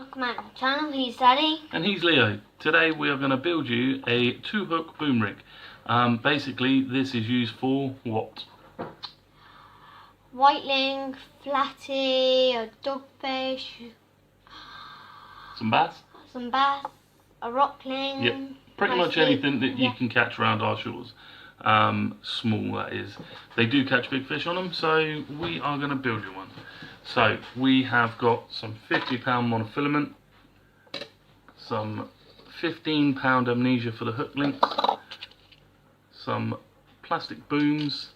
Welcome back to the channel. He's Daddy. And he's Leo. Today we are going to build you a 2-hook boom rig. Basically this is used for what? Whiteling, flatty, a dogfish, Some bass? some bass, a rockling. Yep. Pretty much anything that you can catch around our shores. Small, that is. They do catch big fish on them, so we are going to build you one. So we have got some 50-pound monofilament, some 15-pound amnesia for the hook links, some plastic booms,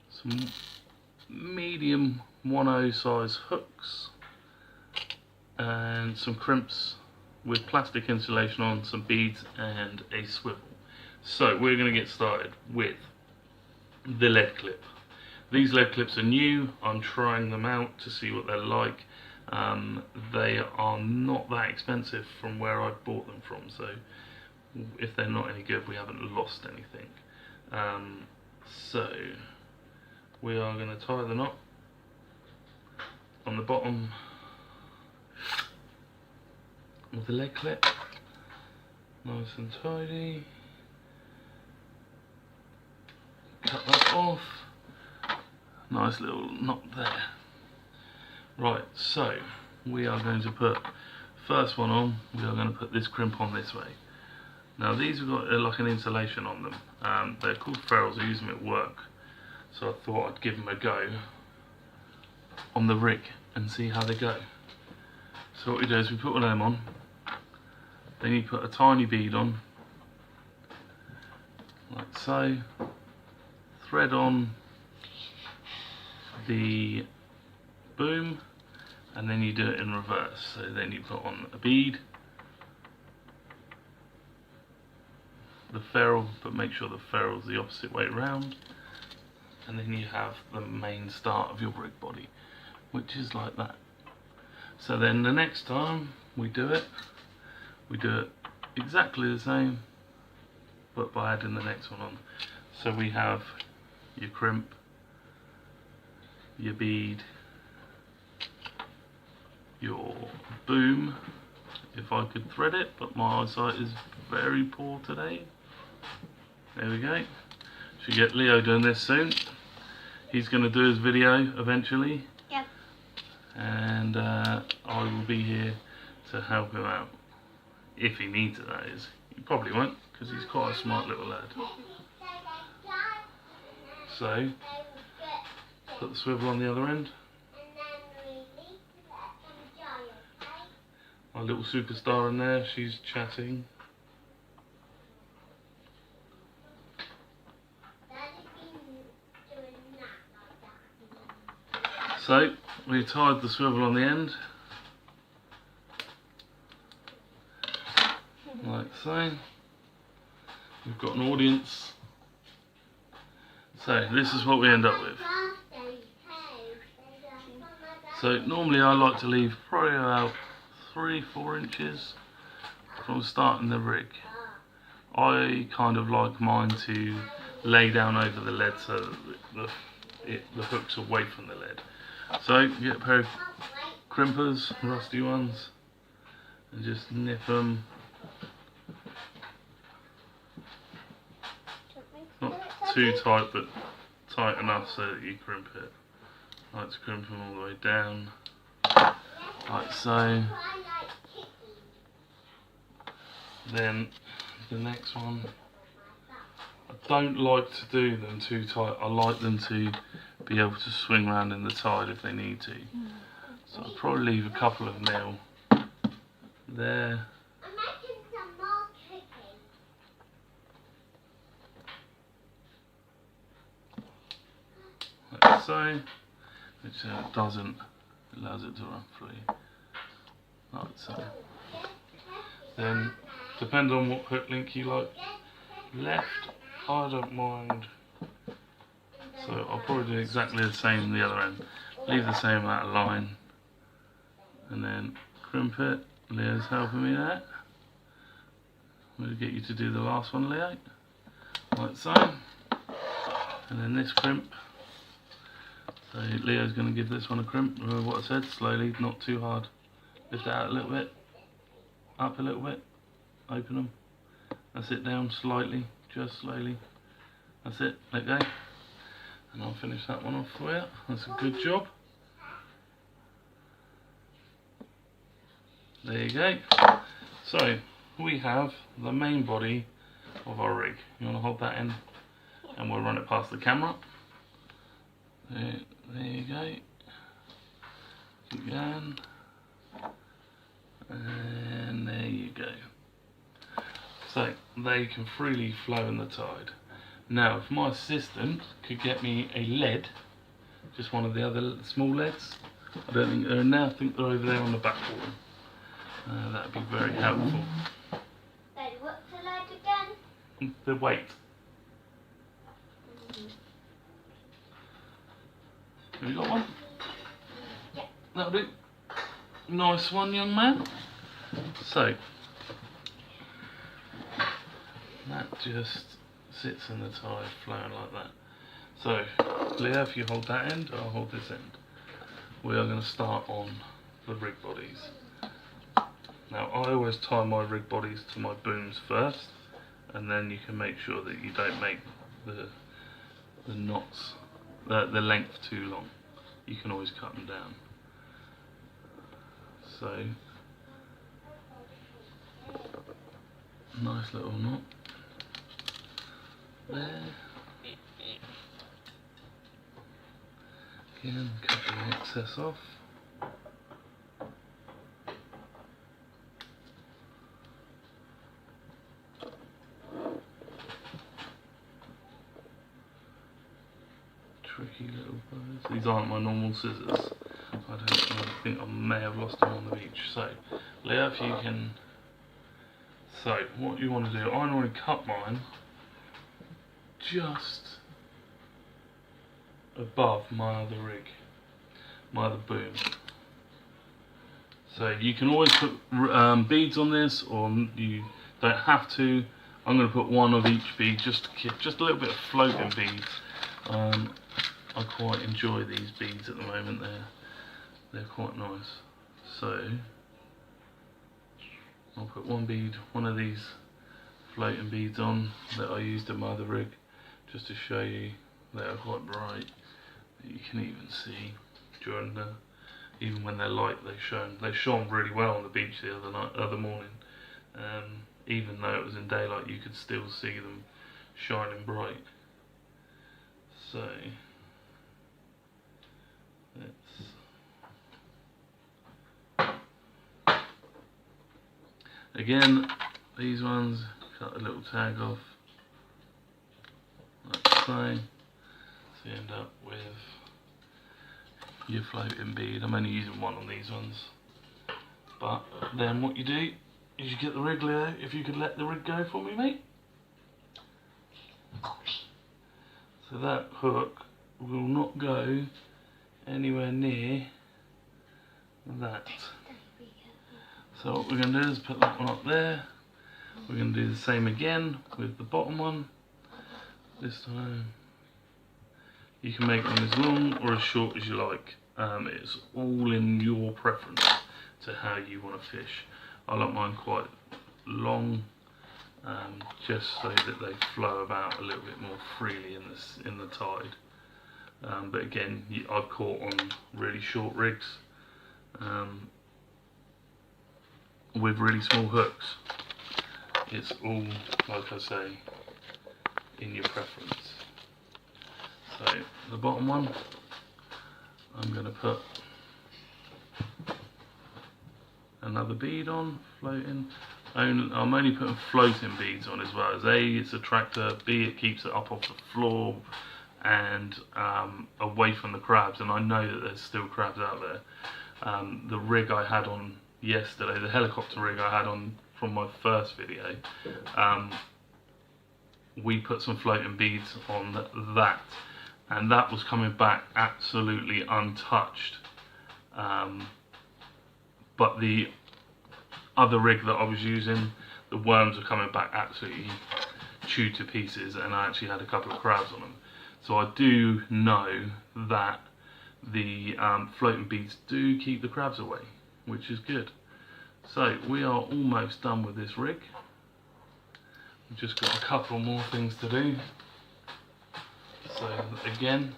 some medium 1/0 size hooks, and some crimps with plastic insulation on, some beads and a swivel. So we're going to get started with the lead clip. These lead clips are new. I'm trying them out to see what they're like. They are not that expensive from where I bought them from, so if they're not any good, we haven't lost anything. So we are going to tie the knot on the bottom of the lead clip, nice and tidy. Cut that off. Nice little knot there. Right, so we are going to put first one on. We are going to put this crimp on this way. Now these have got like an insulation on them. They're called ferrules. I use them at work, so I thought I'd give them a go on the rig and see how they go. So what we do is we put one of them on, then you put a tiny bead on, like so, thread on the boom, and then you do it in reverse. So then you put on a bead, the ferrule, but make sure the ferrule's the opposite way around, and then you have the main start of your rig body, which is like that. So then the next time we do it exactly the same, but by adding the next one on. So we have your crimp, your bead, your boom, if I could thread it, but my eyesight is very poor today. There we go. Should get Leo doing this soon. He's going to do his video eventually. Yep. And I will be here to help him out. If he needs it, that is. He probably won't, because he's quite a smart little lad. So, put the swivel on the other end. Our little superstar in there, she's chatting. So, we tied the swivel on the end, like so. We've got an audience. So this is what we end up with. So normally I like to leave probably about 3-4 inches from starting the rig. I kind of like mine to lay down over the lead so that the hook's away from the lead. So get a pair of crimpers, rusty ones, and just nip them. Not too tight, but tight enough so that you crimp it. I like to crimp them all the way down, like so. Then the next one, I don't like to do them too tight. I like them to be able to swing around in the tide if they need to. So I'll probably leave a couple of mil there. Like so, which doesn't, allows it to run free. Like so. Then, depends on what hook link you like. Left, I don't mind. So I'll probably do exactly the same the other end. Leave the same amount of line, and then crimp it. Leo's helping me there. I'm going to get you to do the last one, Leo. Like so. And then this crimp. So Leo's going to give this one a crimp. Remember what I said, slowly, not too hard. Lift it out a little bit, up a little bit, open them, and sit down slightly, just slowly. That's it, let go. And I'll finish that one off for you. That's a good job. There you go. So, we have the main body of our rig. You want to hold that in? And we'll run it past the camera. There you go. Keep going. And there you go. So, they can freely flow in the tide. Now, if my assistant could get me a lead, just one of the other small leads, I don't think they're in there, I think they're over there on the back wall. That would be very helpful. Daddy, what's the lead again? The weight. Have you got one? Yeah. That'll do. Nice one, young man. So, that just sits in the tide, flowing like that. So, Leah, if you hold that end, I'll hold this end. We are going to start on the rig bodies. Now, I always tie my rig bodies to my booms first, and then you can make sure that you don't make the knots, the length too long. You can always cut them down. So, nice little knot there. Again, cut the excess off. Tricky little birds. These aren't my normal scissors. I think I may have lost them on the beach. So, Leah, if you can. So, what you want to do, I normally cut mine just above my other rig, my other boom. So you can always put beads on this, or you don't have to. I'm going to put one of each bead, just a little bit of floating beads. I quite enjoy these beads at the moment. They're quite nice. So I'll put one of these floating beads on that I used in my other rig, just to show you they are quite bright. You can even see during even when they're light, they shone really well on the beach the other morning. Even though it was in daylight, you could still see them shining bright. So again, these ones, cut a little tag off like so. So you end up with your floating bead. I'm only using one on these ones. But then what you do is you get the rig, Leo. If you could let the rig go for me, mate. So that hook will not go anywhere near that. So what we're going to do is put that one up there. We're going to do the same again with the bottom one. This time you can make them as long or as short as you like. It's all in your preference to how you want to fish. I like mine quite long, just so that they flow about a little bit more freely in the tide. But again, I've caught on really short rigs with really small hooks. It's all, like I say, in your preference. So the bottom one, I'm going to put another bead on, floating. I'm only putting floating beads on as well. As A, it's a attractor, B, it keeps it up off the floor and away from the crabs, and I know that there's still crabs out there. The rig I had on yesterday, the helicopter rig I had on from my first video, we put some floating beads on that, and that was coming back absolutely untouched. But the other rig that I was using, the worms were coming back absolutely chewed to pieces, and I actually had a couple of crabs on them. So I do know that the floating beads do keep the crabs away. which is good. So we are almost done with this rig. We've just got a couple more things to do. So again,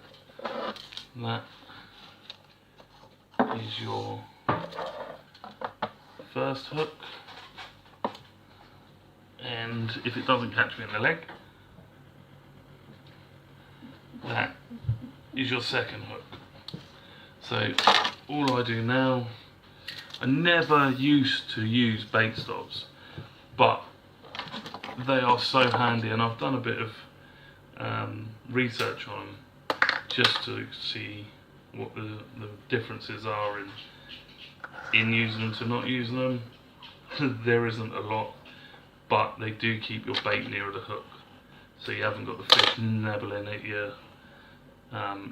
that is your first hook, and if it doesn't catch me in the leg, that is your second hook. So all I do now, I never used to use bait stops, but they are so handy, and I've done a bit of research on them just to see what the differences are in using them to not using them. There isn't a lot, but they do keep your bait nearer the hook, so you haven't got the fish nibbling at your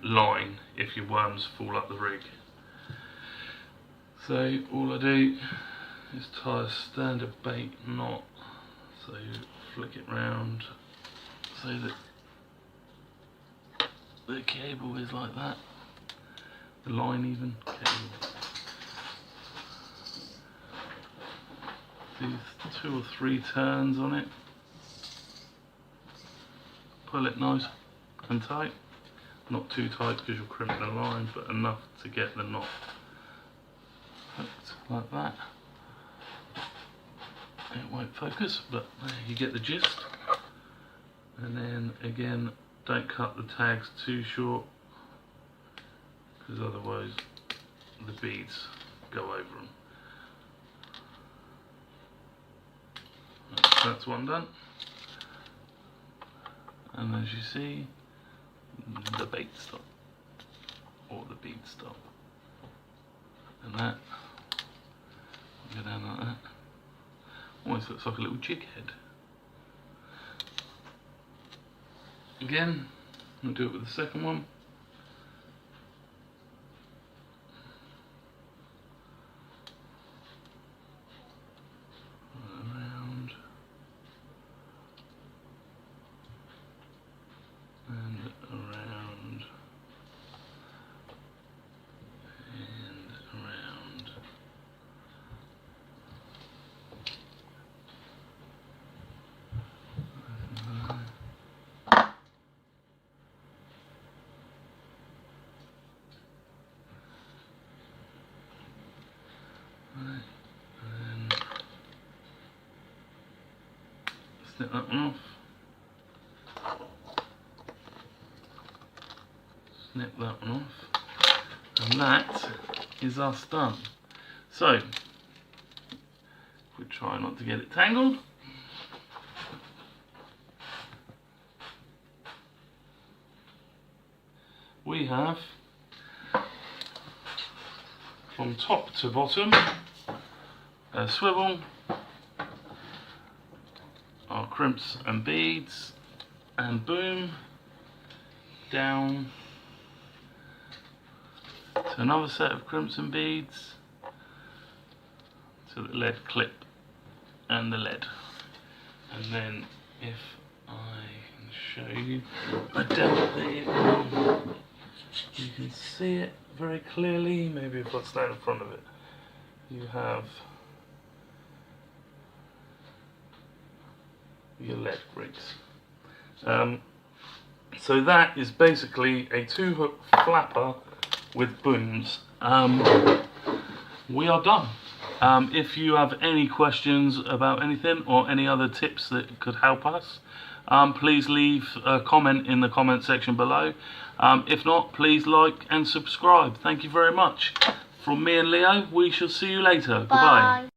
line if your worms fall up the rig. So all I do is tie a standard bait knot, so you flick it round so that the cable is like that, the line even, cable. Do 2 or 3 turns on it, pull it nice and tight, not too tight because you'll crimp the line, but enough to get the knot hooked like that. It won't focus, but you get the gist. And then again, don't cut the tags too short, because otherwise the beads go over them. That's one done. And as you see, the bait stop, or the bead stop. And that, go down like that. Almost looks like a little jig head. Again, we'll do it with the second one. Around and around and around. And snip that one off. Snip that one off. And that is us done. So, if we try not to get it tangled. We have, from top to bottom, a swivel, our crimps and beads, and boom, down to another set of crimps and beads, to the lead clip and the lead. And then if I can show you, I doubt that you can see it very clearly. Maybe if I stand in front of it, you have your lead rigs. So that is basically a 2-hook flapper with booms. We are done. If you have any questions about anything or any other tips that could help us, please leave a comment in the comment section below. If not, please like and subscribe. Thank you very much. From me and Leo, we shall see you later. Goodbye.